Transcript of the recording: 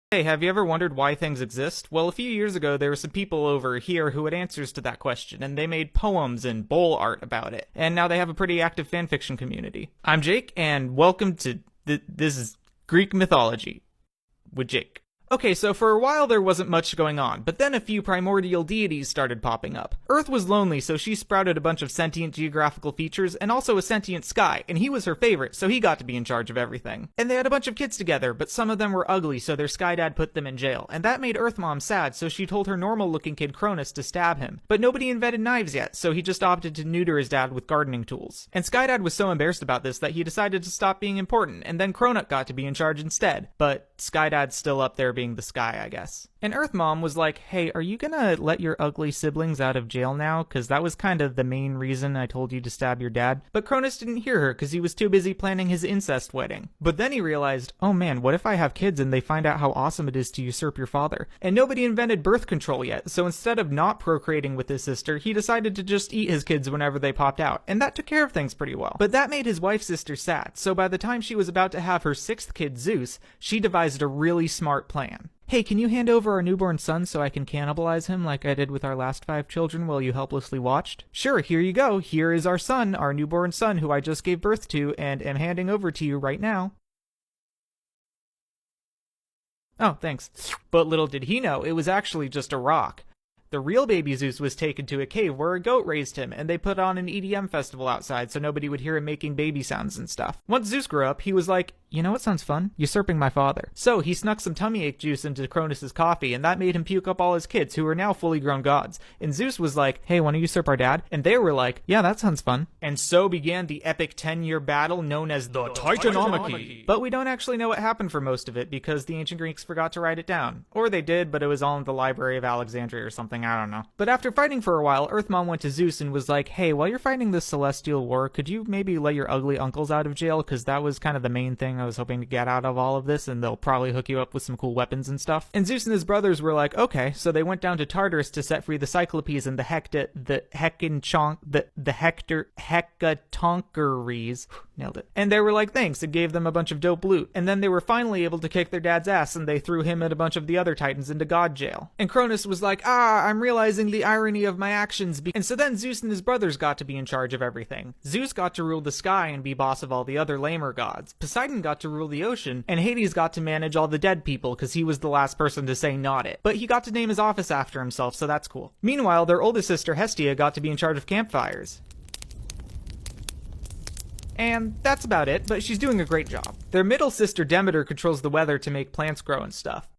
Hey, have you ever wondered why things exist? Well, a few years ago, there were some people over here who had answers to that question, and they made poems and bowl art about it. And now they have a pretty active fanfiction community. I'm Jake, and welcome to this is Greek Mythology with Jake. Okay, so for a while there wasn't much going on, but then a few primordial deities started popping up. Earth was lonely, so she sprouted a bunch of sentient geographical features and also a sentient sky, and he was her favorite, so he got to be in charge of everything. And they had a bunch of kids together, but some of them were ugly, so their sky dad put them in jail, and that made Earth Mom sad, so she told her normal-looking kid Cronus to stab him. But nobody invented knives yet, so he just opted to neuter his dad with gardening tools. And Sky Dad was so embarrassed about this that he decided to stop being important, and then Cronut got to be in charge instead. But Sky Dad's still up there being the sky, I guess. And Earth Mom was like, hey, are you gonna let your ugly siblings out of jail now? Cause that was kind of the main reason I told you to stab your dad. But Cronus didn't hear her cause he was too busy planning his incest wedding. But then he realized, oh man, what if I have kids and they find out how awesome it is to usurp your father? And nobody invented birth control yet, so instead of not procreating with his sister, he decided to just eat his kids whenever they popped out. And that took care of things pretty well. But that made his wife's sister sad, so by the time she was about to have her sixth kid, Zeus, she devised a really smart plan. Hey, can you hand over our newborn son so I can cannibalize him like I did with our last 5 children while you helplessly watched? Sure, here you go. Here is our son, our newborn son who I just gave birth to and am handing over to you right now. Oh, thanks. But little did he know, it was actually just a rock. The real baby Zeus was taken to a cave where a goat raised him, and they put on an EDM festival outside so nobody would hear him making baby sounds and stuff. Once Zeus grew up, he was like, you know what sounds fun? Usurping my father. So he snuck some tummy ache juice into Cronus's coffee, and that made him puke up all his kids, who are now fully grown gods. And Zeus was like, hey, want to usurp our dad? And they were like, yeah, that sounds fun. And so began the epic 10-year battle known as the Titanomachy. But we don't actually know what happened for most of it, because the ancient Greeks forgot to write it down. Or they did, but it was all in the Library of Alexandria or something, I don't know. But after fighting for a while, Earth Mom went to Zeus and was like, hey, while you're fighting this celestial war, could you maybe let your ugly uncles out of jail? Because that was kind of the main thing I was hoping to get out of all of this, and they'll probably hook you up with some cool weapons and stuff. And Zeus and his brothers were like, okay, so they went down to Tartarus to set free the Cyclopes and the Hecatoncheires. Nailed it. And they were like, thanks, and gave them a bunch of dope loot. And then they were finally able to kick their dad's ass, and they threw him and a bunch of the other titans into god jail. And Cronus was like, I'm realizing the irony of my actions. And so then Zeus and his brothers got to be in charge of everything. Zeus got to rule the sky and be boss of all the other lamer gods. Poseidon got to rule the ocean, and Hades got to manage all the dead people because he was the last person to say not it. But he got to name his office after himself, so that's cool. Meanwhile, their oldest sister Hestia got to be in charge of campfires. And that's about it, but she's doing a great job. Their middle sister Demeter controls the weather to make plants grow and stuff.